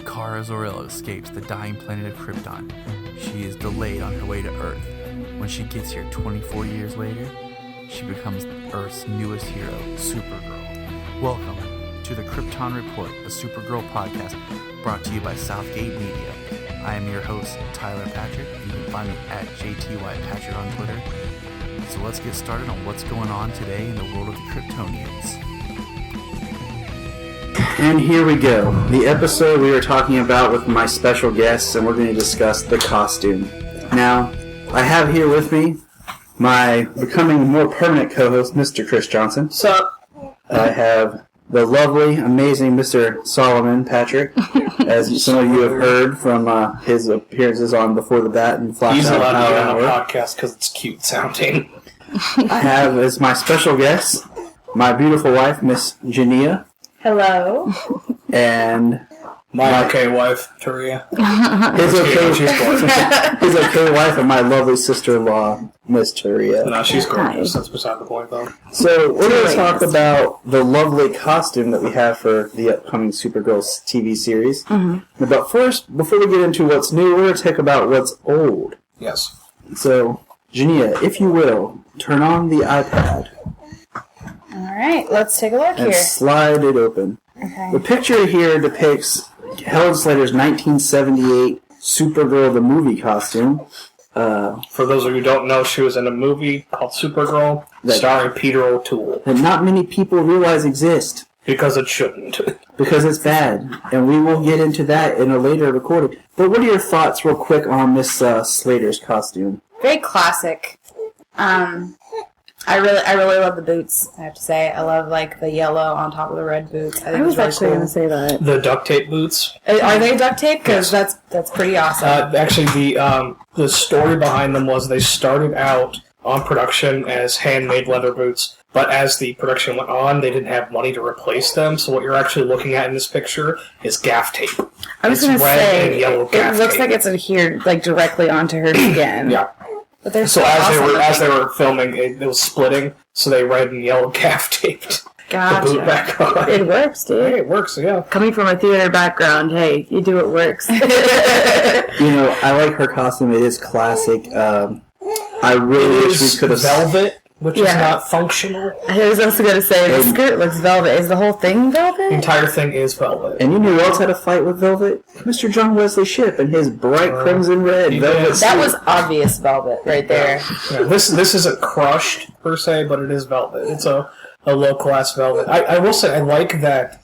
Kara Zor-El escapes the dying planet of Krypton. She is delayed on her way to Earth. When she gets here 24 years later, she becomes Earth's newest hero, Supergirl. Welcome to the Krypton Report, a Supergirl podcast brought to you by Southgate Media. I am your host, Tyler Patrick, and you can find me at JTYPatrick on Twitter. So let's get started on what's going on today in the world of the Kryptonians. And here we go. The episode we were talking about with my special guests, and we're going to discuss the costume. Now, I have here with me my becoming more permanent co-host, Mr. Chris Johnson. What's up? I have the lovely, amazing Mr. Solomon Patrick, as some of you have heard from his appearances on Before the Bat and Flash. He's allowed to be on the podcast because it's cute sounding. I have as my special guest my beautiful wife, Miss Jania. Hello. And my okay wife, Taria. His okay wife and my lovely sister-in-law, Miss Taria. No, she's gorgeous. That's beside the point, though. So we're going to talk about the lovely costume that we have for the upcoming Supergirl TV series. Mm-hmm. But first, before we get into what's new, we're going to talk about what's old. Yes. So, Jania, if you will, turn on the iPad. Alright, let's take a look and here. Slide it open. Okay. The picture here depicts Helen Slater's 1978 Supergirl the movie costume. For those of you who don't know, she was in a movie called Supergirl, starring Peter O'Toole. That not many people realize exist. Because it shouldn't. Because it's bad. And we will get into that in a later recording. But what are your thoughts real quick on Miss Slater's costume? Very classic. I really love the boots, I have to say. I love, like, the yellow on top of the red boots. I was actually going to say that. The duct tape boots. Are they duct tape? Because that's pretty awesome. Actually, the story behind them was they started out on production as handmade leather boots, but as the production went on, they didn't have money to replace them, so what you're actually looking at in this picture is gaff tape. I was going to say, it looks like it's adhered, like, directly onto her skin. Yeah. But they're so as they were filming, it was splitting, so they red and yellow gaff taped the boot back on. It works, dude. Hey, it works, yeah. Coming from a theater background, hey, you do what works. I like her costume. It is classic. I really wish we could have... velvet, which is not functional. I was also going to say, the skirt looks velvet. Is the whole thing velvet? The entire thing is velvet. And you know who else had a fight with velvet? Mr. John Wesley Shipp and his bright crimson red velvet suit. That was obvious velvet right there. Yeah, this isn't crushed, per se, but it is velvet. It's a low-class velvet. I will say, I like that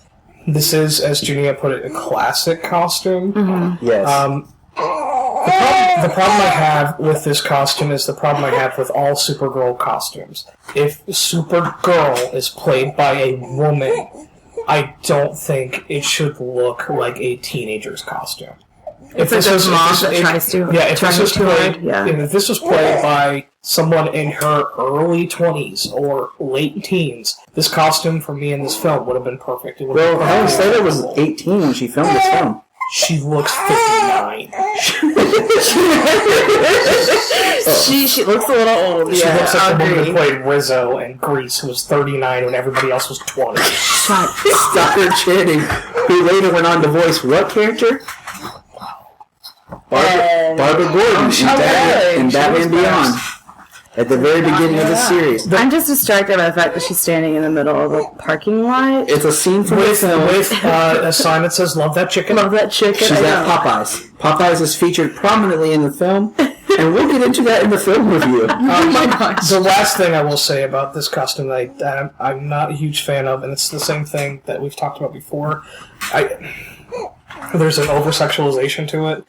this is, as Jania put it, a classic costume. Mm-hmm. Yes. The problem I have with this costume is the problem I have with all Supergirl costumes. If Supergirl is played by a woman, I don't think it should look like a teenager's costume. If this was played by someone in her early 20s or late teens, this costume for me in this film would have been perfect. Helen Slater was 18 when she filmed this film. She looks 59. She looks a little old. She looks like the woman who played Rizzo in Grease, who was 39 when everybody else was 20. Dr. Channing, who later went on to voice what character? Barbara Gordon in Batman Beyond. At the very beginning of the series. I'm just distracted by the fact that she's standing in the middle of a parking lot. It's a scene from with a sign that says, "Love that chicken." Love that chicken. She's at Popeyes. Popeyes is featured prominently in the film, and we'll get into that in the film review. Oh my gosh. The last thing I will say about this costume that I'm not a huge fan of, and it's the same thing that we've talked about before, there's an over-sexualization to it.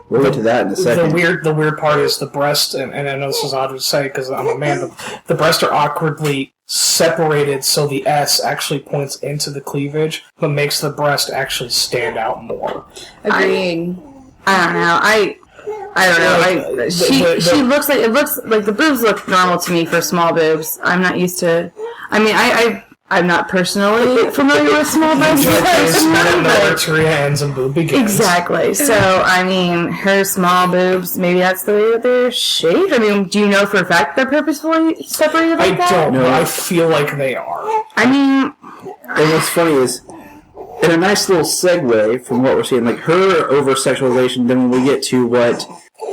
We'll get to that in a second. The weird part is the breast, and I know this is odd to say because I'm a man, but the breasts are awkwardly separated so the S actually points into the cleavage, but makes the breast actually stand out more. Agreed. I don't know. She looks like the boobs look normal to me for small boobs. I'm not used to. I mean, I'm not personally familiar with small breasts. Where Taria ends and boob begins. Exactly. So, I mean, her small boobs, maybe that's the way that they're shaped. I mean, do you know for a fact they're purposefully separated like that? I don't know. I feel like they are. I mean... And what's funny is, in a nice little segue from what we're seeing, like her over-sexualization, then when we get to what...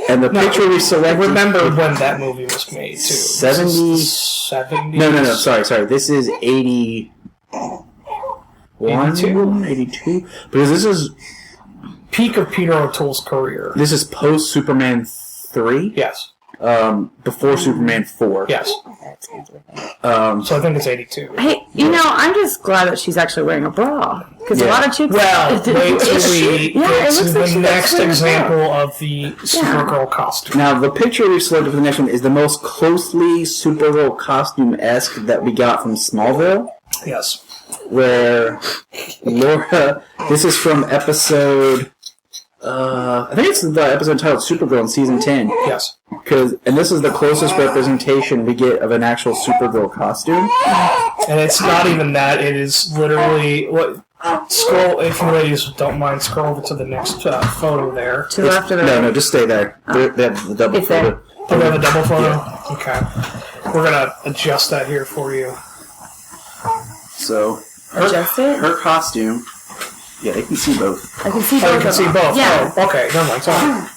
And the picture we selected... Remember when that movie was made, too. 70... No, sorry. This is 81? 82? Because this is... Peak of Peter O'Toole's career. This is post-Superman 3? Yes. Before Superman 4. Yes. So I think it's 82. Hey, I'm just glad that she's actually wearing a bra. Because a lot of chicks... Well, wait till we get to like the next example of the Supergirl costume. Now, the picture we selected for the next one is the most closely Supergirl costume-esque that we got from Smallville. Yes. Where Laura... This is from episode... I think it's the episode titled Supergirl in Season 10. Yes. And this is the closest representation we get of an actual Supergirl costume. And it's not even that. It is literally... Scroll, if you ladies don't mind, scroll over to the next photo there. To the left of the No, just stay there. They have the double photo. Oh, they have a double photo? Yeah. Okay. We're going to adjust that here for you. So, Adjust it? her costume... Yeah, they can see both. I can see both. Oh, you can see both? Yeah. Oh, okay, never mind. Sorry.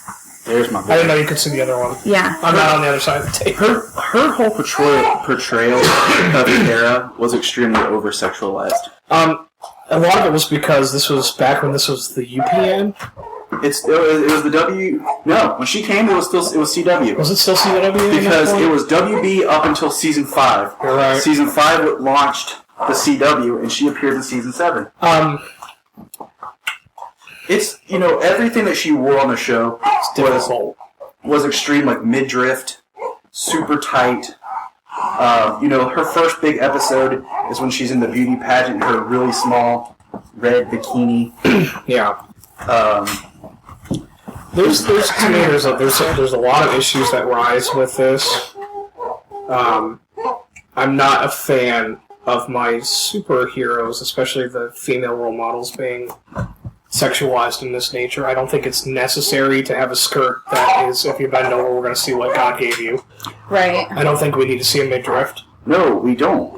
There's my I didn't know you could see the other one. Yeah. I'm not on the other side of the tape. Her whole portrayal of Kara was extremely over-sexualized. A lot of it was because this was back when this was the UPN. It was the W... No, when she came, it was CW. Was it still CW? Because it was WB up until Season 5. You're right. Season 5 launched the CW, and she appeared in Season 7. It's, everything that she wore on the show was extreme, like midriff, super tight. Her first big episode is when she's in the beauty pageant in her really small red bikini. Yeah. There's a lot of issues that rise with this. I'm not a fan of my superheroes, especially the female role models, being sexualized in this nature. I don't think it's necessary to have a skirt that is, if you bend over, we're going to see what God gave you. Right. I don't think we need to see a midriff. No, we don't.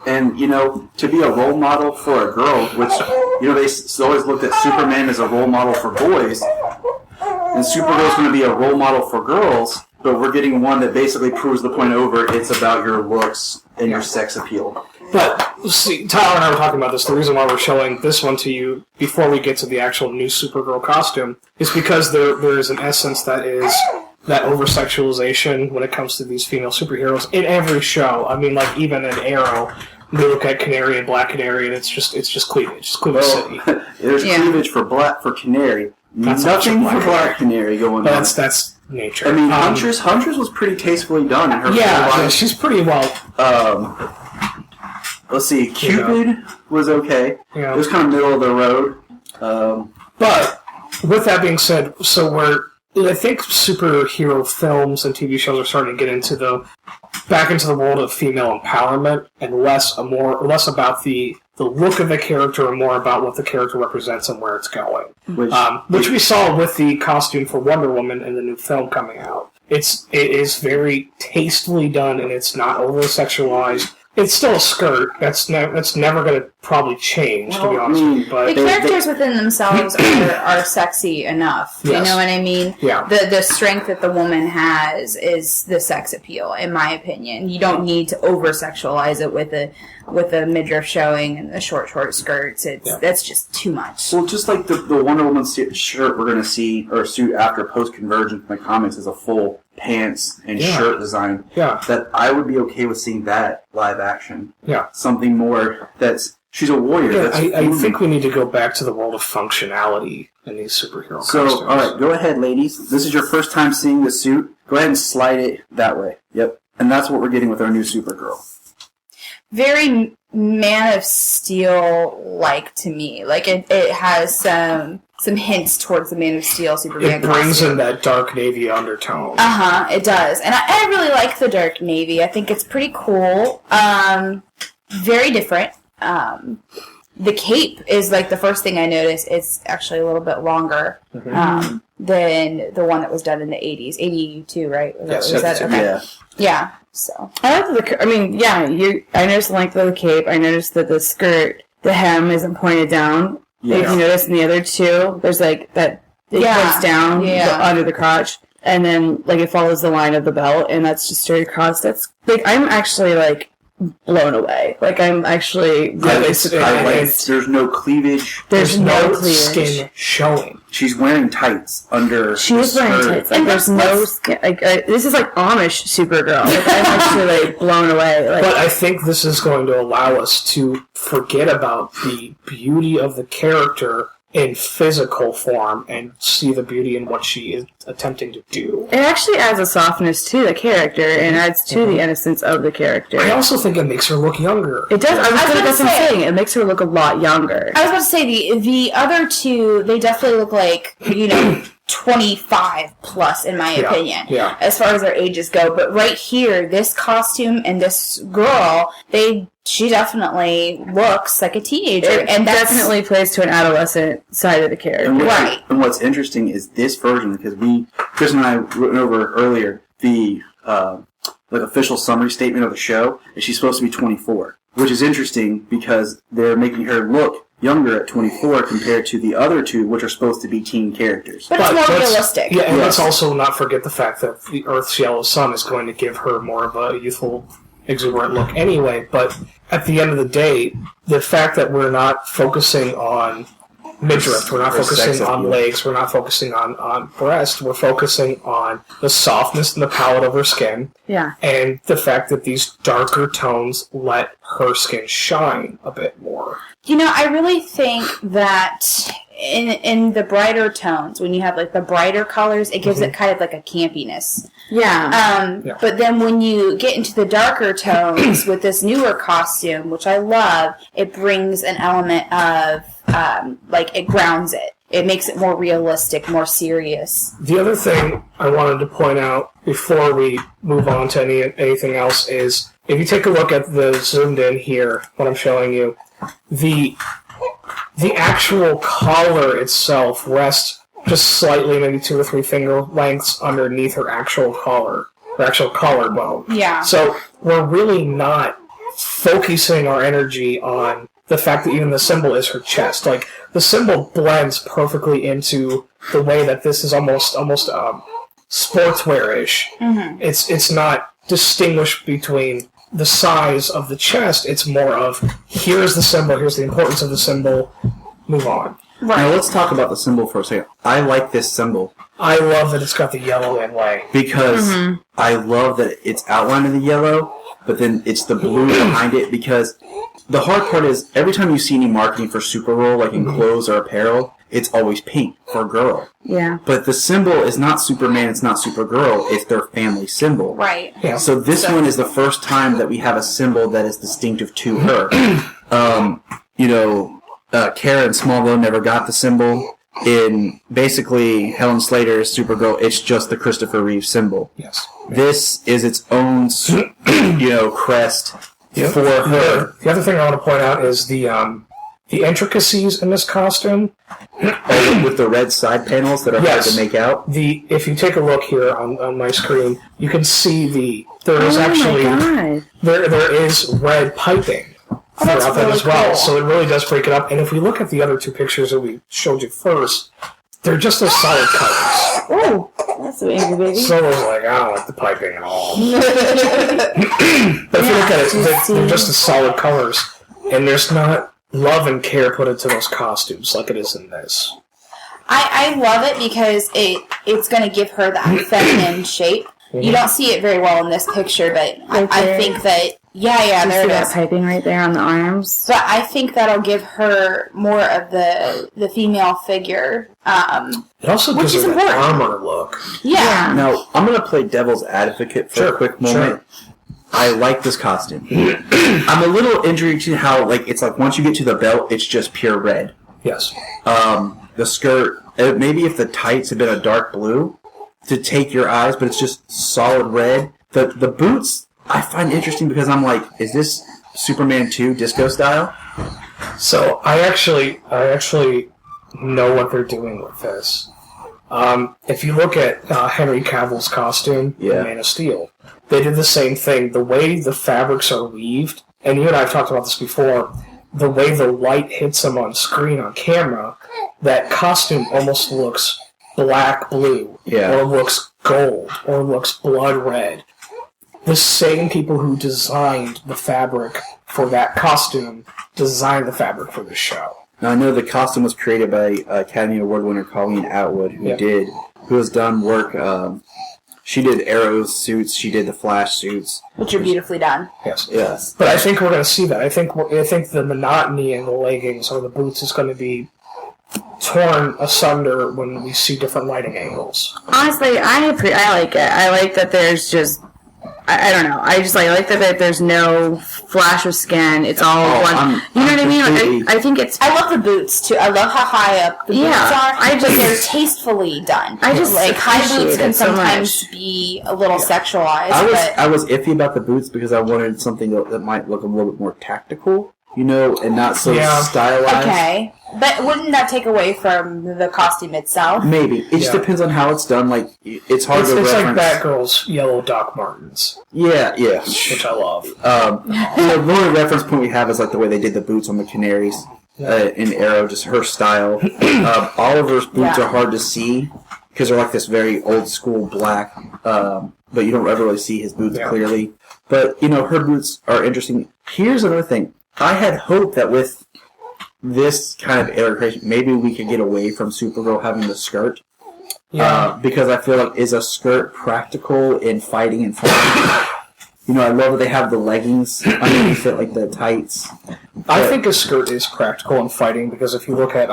And, to be a role model for a girl, which, they always looked at Superman as a role model for boys, and Supergirl's going to be a role model for girls, but we're getting one that basically proves the point over. It's about your looks and your sex appeal. But, see, Tyler and I were talking about this. The reason why we're showing this one to you before we get to the actual new Supergirl costume is because there is an essence that is that over-sexualization when it comes to these female superheroes in every show. I mean, like, even in Arrow, we look at Canary and Black Canary, and it's just cleavage. It's Cleavage City. There's cleavage for Canary. That's nothing for Black Canary going on. That's nature. I mean, Huntress was pretty tastefully done in her yeah, she's pretty well... Let's see, Cupid was okay. Yeah. It was kind of middle of the road. But, with that being said, I think superhero films and TV shows are starting to get back into the world of female empowerment, and less about the look of the character and more about what the character represents and where it's going. Which we saw with the costume for Wonder Woman in the new film coming out. It is very tastefully done, and it's not over-sexualized. It's still a skirt. That's never going to probably change, to be honest with you. But the characters within themselves are sexy enough. Yes. You know what I mean? Yeah. The strength that the woman has is the sex appeal, in my opinion. You don't need to over-sexualize it with a midriff showing and the short skirts. That's just too much. Well, just like the Wonder Woman shirt we're going to see, or suit after post-convergence in the comics is a full pants and shirt design. Yeah. That I would be okay with seeing that live action. Yeah. Something more she's a warrior. Yeah, I think we need to go back to the world of functionality in these superhero costumes. So, alright, go ahead, ladies. This is your first time seeing the suit. Go ahead and slide it that way. Yep. And that's what we're getting with our new Supergirl. Very Man of Steel-like to me. Like, it has some hints towards the Man of Steel Superman. It brings in that dark navy undertone. It does. And I really like the dark navy. I think it's pretty cool. Very different. the cape is like the first thing I noticed. It's actually a little bit longer than the one that was done in the 80s. 82, right? Yes, okay. Yeah. So I like I noticed the length of the cape. I noticed that the skirt, the hem isn't pointed down. Yeah. If you notice in the other two, there's like that, it points down under the crotch. And then, like, it follows the line of the belt, and that's just straight across. That's, like, I'm actually, like, blown away. Like, I'm actually really surprised. There's no cleavage. There's no cleavage. Skin showing. She's wearing tights under. She is wearing tights. Like, there's no skin. Like, this is like Amish Supergirl. Like, I'm actually like blown away. Like, but I think this is going to allow us to forget about the beauty of the character in physical form and see the beauty in what she is attempting to do. It actually adds a softness to the character and adds to the innocence of the character. I also think it makes her look younger. It does. That's what I'm saying. It makes her look a lot younger. I was about to say the other two, they definitely look like 25 plus in my opinion. Yeah. As far as their ages go, but right here, this costume and this girl, she definitely looks like a teenager, and that definitely plays to an adolescent side of the character. Right. And what's interesting is this version, because Chris and I went over earlier the official summary statement of the show, is she's supposed to be 24, which is interesting because they're making her look younger at 24 compared to the other two, which are supposed to be teen characters. But it's more realistic. Yeah, and let's also not forget the fact that the Earth's yellow sun is going to give her more of a youthful, exuberant look anyway, but at the end of the day, the fact that we're not focusing on midriff, we're not focusing on legs, we're not focusing on breast, we're focusing on the softness and the palette of her skin, and the fact that these darker tones let her skin shine a bit more. I really think that in the brighter tones, when you have like the brighter colors, it gives it kind of like a campiness. Yeah. But then when you get into the darker tones with this newer costume, which I love, it brings an element of it grounds it. It makes it more realistic, more serious. The other thing I wanted to point out before we move on to anything else is, if you take a look at the zoomed in here, what I'm showing you, the actual collar itself rests just slightly, maybe 2 or 3 finger lengths underneath her actual collar, her actual collarbone. Yeah. So we're really not focusing our energy on the fact that even the symbol is her chest. Like, the symbol blends perfectly into the way that this is almost sportswear-ish. Mm-hmm. It's not distinguished between the size of the chest. It's more of, here's the symbol, here's the importance of the symbol, move on. Right. Now let's talk about the symbol for a second. I like this symbol. I love that it's got the yellow inlay. Because I love that it's outlined in the yellow, but then it's the blue behind it, because the hard part is, every time you see any marketing for Supergirl, like in clothes or apparel, it's always pink for a girl. Yeah. But the symbol is not Superman, it's not Supergirl, it's their family symbol. Right. Yeah. So this one is the first time that we have a symbol that is distinctive to her. Kara in Smallville never got the symbol. In basically Helen Slater's Supergirl, it's just the Christopher Reeve symbol. Yes. This is its own, crest for her. The other thing I want to point out is the intricacies in this costume. With the red side panels that are hard to make out. If you take a look here on my screen, you can see there is there is red piping throughout that as well. Cool. So it really does break it up. And if we look at the other 2 pictures that we showed you first, they're just those solid colors. Oh, that's an angry baby. So I was like, I don't like the piping at all. But if you look at it, they're just the solid colors. And there's not love and care put into those costumes like it is in this. I love it because it's going to give her that feminine shape. Mm-hmm. You don't see it very well in this picture, but I think that, there it is. That piping right there on the arms. But I think that'll give her more of the female figure. It also gives her an armor look. Yeah. Now, I'm going to play devil's advocate for a quick moment. Sure. I like this costume. I'm a little intrigued to how, it's like once you get to the belt, it's just pure red. Yes. The skirt, maybe if the tights had been a dark blue to take your eyes, but it's just solid red. The boots, I find interesting because I'm like, is this Superman 2 disco style? So I actually know what they're doing with this. If you look at Henry Cavill's costume in Man of Steel, they did the same thing. The way the fabrics are weaved, and you and I have talked about this before, the way the light hits him on screen on camera, that costume almost looks black-blue, or looks gold, or looks blood-red. The same people who designed the fabric for that costume designed the fabric for this show. Now, I know the costume was created by Academy Award winner Colleen Atwood, who has done work. She did Arrow's suits. She did the Flash suits, which are beautifully done. Yes. But I think we're going to see that. I think the monotony in the leggings or the boots is going to be torn asunder when we see different lighting angles. Honestly, I like it. I like that there's just. I don't know. I just like that there's no flash of skin. It's all one. You know what I mean? I think it's. I love the boots too. I love how high up the boots are. But they're tastefully done. I just like high boots can sometimes be a little sexualized. I was iffy about the boots because I wanted something that might look a little bit more tactical, and not so stylized. Okay. But wouldn't that take away from the costume itself? Maybe. It just depends on how it's done. Like, it's hard to reference. It's like Batgirl's yellow Doc Martens. Yeah. Which I love. The only reference point we have is like the way they did the boots on the Canaries in Arrow, just her style. Oliver's boots are hard to see because they're like this very old school black, but you don't ever really see his boots clearly. But, her boots are interesting. Here's another thing. I had hoped that with this kind of era creation, maybe we could get away from Supergirl having the skirt. Because I feel like, is a skirt practical in fighting and fighting? I love that they have the leggings underneath it, like the tights. I think a skirt is practical in fighting because if you look at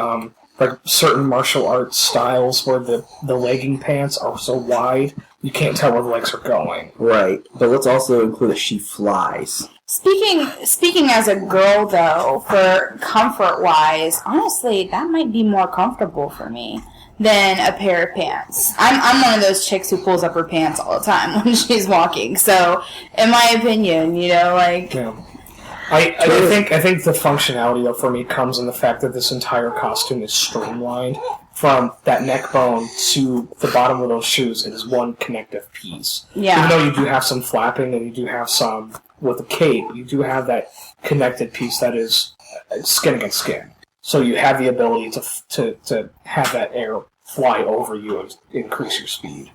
like certain martial arts styles where the legging pants are so wide, you can't tell where the legs are going. Right, but let's also include that she flies. Speaking as a girl, though, for comfort-wise, honestly, that might be more comfortable for me than a pair of pants. I'm one of those chicks who pulls up her pants all the time when she's walking. So, in my opinion, I think the functionality, though, for me comes in the fact that this entire costume is streamlined from that neck bone to the bottom of those shoes. It is one connective piece. Yeah. Even though you do have some flapping and you do have some with the cape, you do have that connected piece that is skin against skin. So you have the ability to have that air fly over you and increase your speed.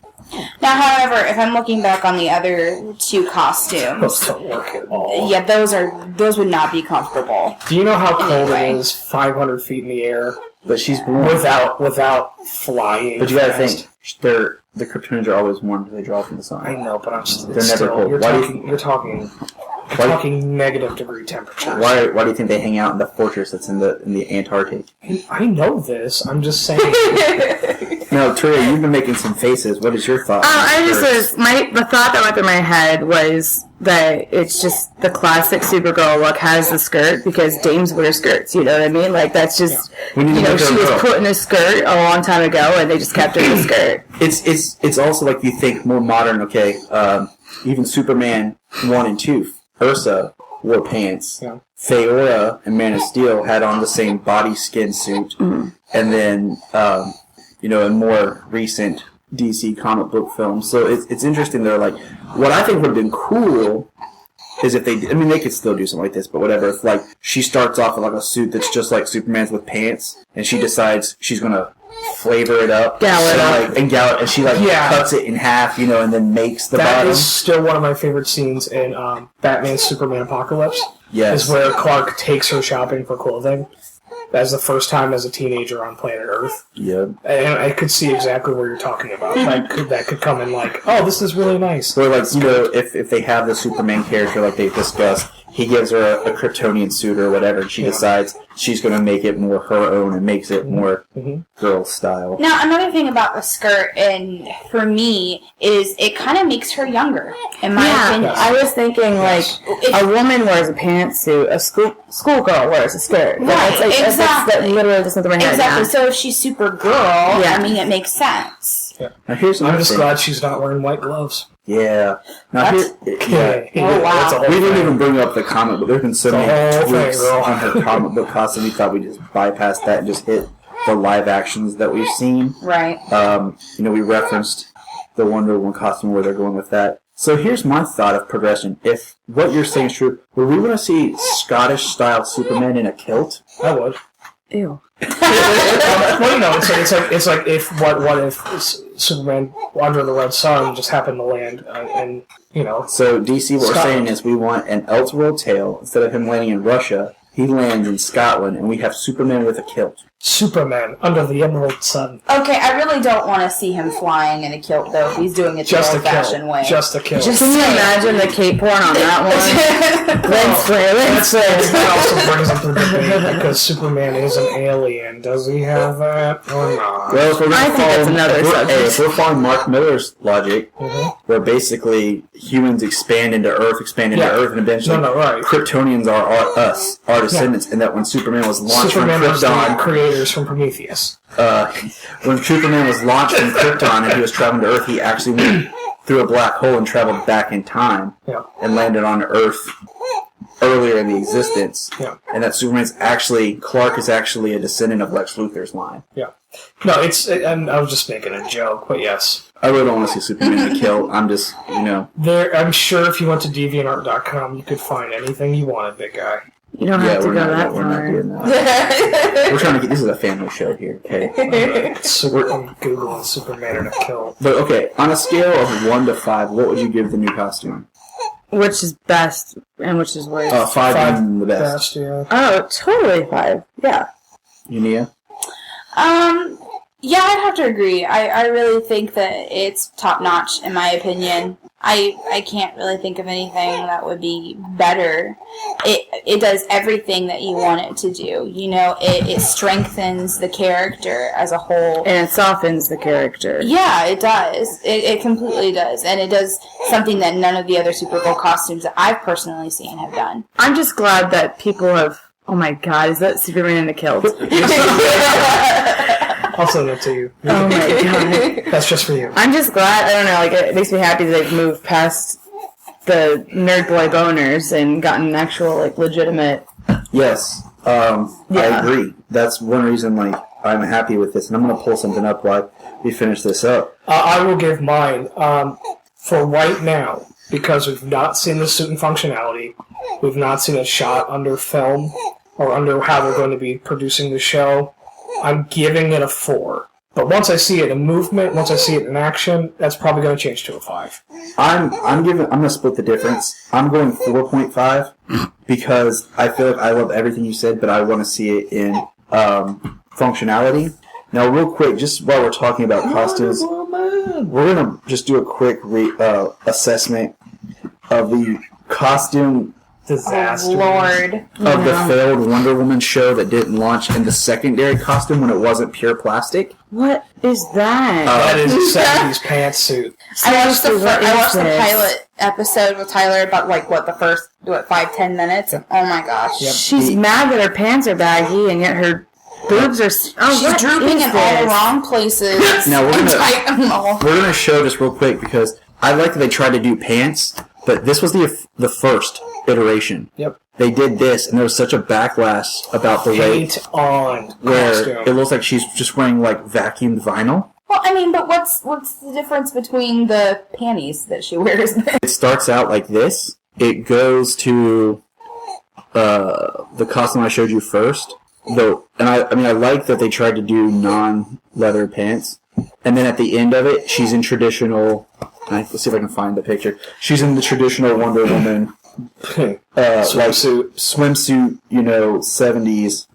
Now, however, if I'm looking back on the other two costumes, those don't work at all. Yeah, those would not be comfortable. Do you know how cold it is 500 feet in the air? But she's warm. Without flying. But you gotta think, the Kryptonians are always warm until they draw from the sun. I know, but they're never cold. You're talking negative degree temperatures. Why do you think they hang out in the fortress that's in the Antarctic? I know this. I'm just saying. No, Tria, you've been making some faces. What is your thought? The thought that went through my head was that it's just the classic Supergirl look has the skirt because dames wear skirts. You know what I mean? Like that's just she was put in a skirt a long time ago, and they just kept her in a skirt. It's also like you think more modern. Okay, even Superman 1 and 2. Ursa wore pants. Yeah. Feora and Man of Steel had on the same body skin suit. Mm-hmm. And then, in more recent DC comic book films. So it's interesting. They're like, what I think would have been cool is if they could still do something like this, but whatever. If, like, she starts off with, like, a suit that's just like Superman's with pants, and she decides she's going to flavor it up. And she cuts it in half, and then makes the bottom. That is still one of my favorite scenes in Batman Superman Apocalypse. Yes. Is where Clark takes her shopping for clothing. That's the first time as a teenager on planet Earth. Yep. And I could see exactly what you're talking about. That could come in like, oh, this is really nice. Or like, if they have the Superman character like they've discussed, he gives her a Kryptonian suit or whatever, and she decides she's going to make it more her own and makes it more girl style. Now, another thing about the skirt, and for me, is it kind of makes her younger, in my opinion. I was thinking, a woman wears a pantsuit, a schoolgirl wears a skirt. Right, exactly. That literally just went through my head. Exactly. So if she's Supergirl, it makes sense. Yeah. I'm just glad she's not wearing white gloves. Yeah. Now Okay. Oh, wow. That's a whole we didn't thing. even bring up the comic book. There's been so The many whole thing, tweets girl. on her comic book costume. We thought we'd just bypass that and just hit the live actions that we've seen. Right. We referenced the Wonder Woman costume where they're going with that. So here's my thought of progression. If what you're saying is true, would we want to see Scottish-style Superman in a kilt? I would. Ew. Well, it's like if Superman under the Red Sun just happened to land and So DC, what we're Scotland. saying is we want an Elseworld tale. Instead of him landing in Russia, he lands in Scotland, and we have Superman with a kilt. Superman under the Emerald Sun. Okay, I really don't want to see him flying in a kilt, though. If he's doing it the Just a old-fashioned kill. way. Just a kill. Can you imagine the cape porn on that one? That also brings up the debate because Superman is an alien. Does he have that or not? Well, if we're I think that's another subject. If we're following Mark Miller's logic, where basically humans expand into Earth, and eventually right. Kryptonians are us, our descendants, and that when Superman was launched Superman from was the Krypton, creators from Prometheus. when Superman was launched from Krypton and he was traveling to Earth, he actually went through a black hole and traveled back in time and landed on Earth earlier in the existence. Yeah. And that Clark is actually a descendant of Lex Luthor's line. Yeah. No, and I was just making a joke, but yes. I really don't want to see Superman in a kilt. I'm just, I'm sure if you went to DeviantArt.com, you could find anything you wanted, big guy. You don't have to go that we're not far. doing that. We're trying to this is a family show here, okay? I'm Googling Superman in a kilt. But, okay, on a scale of 1 to 5, what would you give the new costume? Which is best and which is worst? 5 being the best. Yeah. Oh, totally 5. Yeah. Unia? Yeah, I'd have to agree. I really think that it's top-notch, in my opinion. I can't really think of anything that would be better. It does everything that you want it to do. It strengthens the character as a whole. And it softens the character. Yeah, it does. It completely does. And it does something that none of the other Supergirl costumes that I've personally seen have done. I'm just glad that people have... Oh my god, is that Superman in a kilt? I'll send that to you. Oh my god. That's just for you. I'm just glad, I don't know, it makes me happy that they've moved past the nerd boy boners and gotten actual, legitimate... Yes. I agree. That's one reason, I'm happy with this. And I'm going to pull something up while we finish this up. I will give mine. For right now, because we've not seen the suit and functionality, we've not seen it shot under film, or under how they're going to be producing the show, I'm giving it a 4. But once I see it in movement, once I see it in action, that's probably going to change to a 5. I'm going to split the difference. I'm going 4.5 because I feel like I love everything you said, but I want to see it in functionality. Now, real quick, just while we're talking about costumes, we're going to just do a quick assessment of the costume Disaster. Oh, Lord. of the failed Wonder Woman show that didn't launch in the secondary costume when it wasn't pure plastic. What is that? That is a 70s pantsuit. I watched the this? pilot episode with Tyler about the first 5-10 minutes. Yep. Oh my gosh. Yep. She's mad that her pants are baggy and yet her boobs are... Oh, She's drooping in all the wrong places. Now, we're and gonna- tighten them all. We're going to show this real quick because I like that they tried to do pants, but this was the first iteration. Yep. They did this, and there was such a backlash about the way Paint on where costume. it looks like she's just wearing vacuumed vinyl. Well, I mean, but what's the difference between the panties that she wears? It starts out like this. It goes to the costume I showed you first. Though, and I like that they tried to do non-leather pants. And then at the end of it, she's in traditional... Let's see if I can find the picture. She's in the traditional Wonder Woman Swimsuit. swimsuit, 70s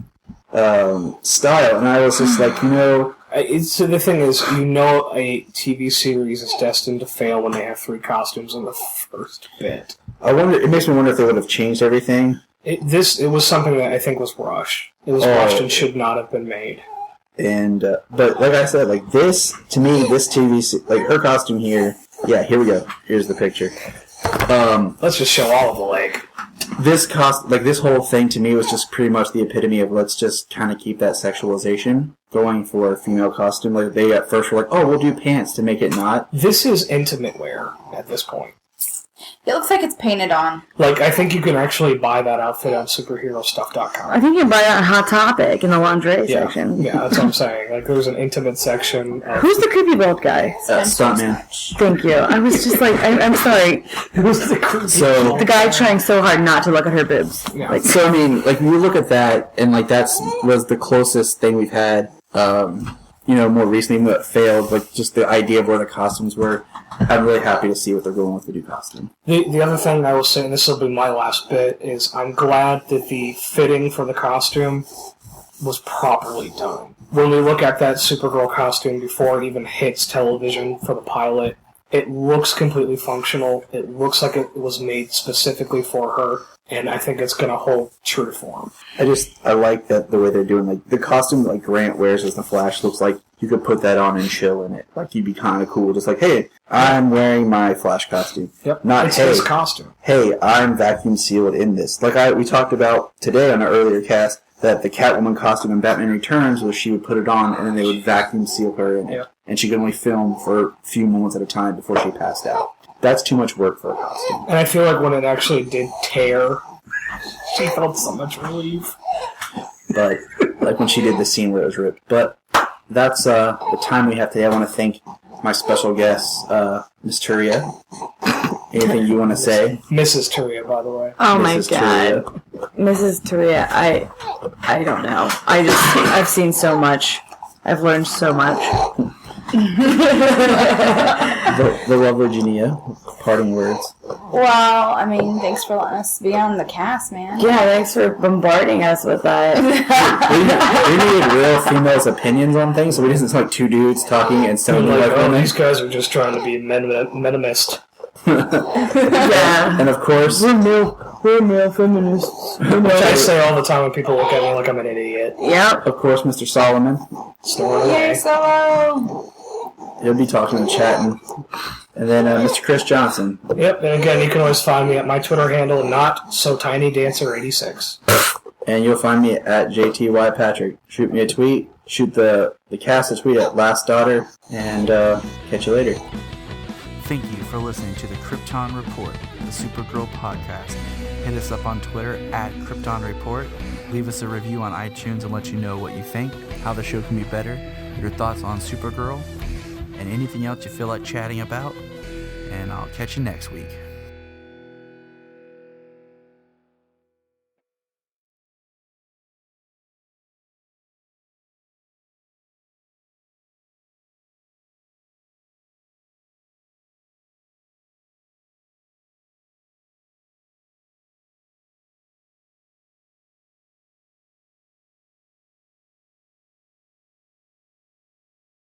style. And I was just So the thing is, a TV series is destined to fail when they have 3 costumes in the first bit. it makes me wonder if they would have changed everything. It was something that I think was rushed. It was rushed and should not have been made. And, but like I said, this, to me, this TV, her costume here, yeah, here we go. Here's the picture. Let's just show all of the leg. this whole thing to me was just pretty much the epitome of let's just kind of keep that sexualization going for a female costume. Like they at first were like, oh, we'll do pants to make it not. This is intimate wear at this point. It looks like it's painted on. Like, I think you can actually buy that outfit on superherostuff.com. I think you can buy it on Hot Topic in the lingerie section. Yeah, that's what I'm saying. Like, there's an intimate section. Who's the creepy bald guy? Stuntman. Thank you. I was just like, I'm sorry. Who's the creepy So the guy trying so hard not to look at her boobs. Yeah. Like, So I mean, like you look at that, and like was the closest thing we've had. More recently, that failed. Like just the idea of where the costumes were. I'm really happy to see what they're going with the new costume. The other thing I will say, and this will be my last bit, is I'm glad that the fitting for the costume was properly done. When we look at that Supergirl costume before it even hits television for the pilot, it looks completely functional. It looks like it was made specifically for her, and I think it's going to hold true to form. I like that the way they're doing, like the costume like Grant wears as the Flash looks like you could put that on and chill in it. Like you'd be kind of cool, just like, hey, I'm wearing my Flash costume. Yep, not it's hey, his costume. Hey, I'm vacuum sealed in this. Like we talked about today on an earlier cast that the Catwoman costume in Batman Returns was she would put it on and then they would vacuum seal her in it, and she could only film for a few moments at a time before she passed out. That's too much work for a costume. And I feel like when it actually did tear, she felt so much relief. But like when she did the scene where it was ripped. But that's the time we have today. I want to thank my special guest, Miss Turia. Anything you want to say? Mrs. Turia, by the way. oh my Mrs. god. Turia. Mrs. Turia, I don't know. I've seen so much. I've learned so much. The love Virginia, parting words. Well, I mean, thanks for letting us be on the cast, man. Yeah, thanks for bombarding us with that. We needed real females' opinions on things, so we didn't sound like two dudes talking and sounding like women. These guys are just trying to be metamist. Yeah. And of course, We're male feminists. Which I say all the time when people look at me like I'm an idiot. Yep. of course, Mr. Solomon. Snoring Yay, away. Solo! He'll be talking and chatting. And then Mr. Chris Johnson. Yep, and again, you can always find me at my Twitter handle, NotSoTinyDancer86. And you'll find me at JTYPatrick. Shoot me a tweet. Shoot the cast a tweet at Last Daughter. And catch you later. Thank you for listening to the Krypton Report, the Supergirl podcast. Hit us up on Twitter at Krypton Report. Leave us a review on iTunes and let you know what you think, how the show can be better, your thoughts on Supergirl, and anything else you feel like chatting about. And I'll catch you next week.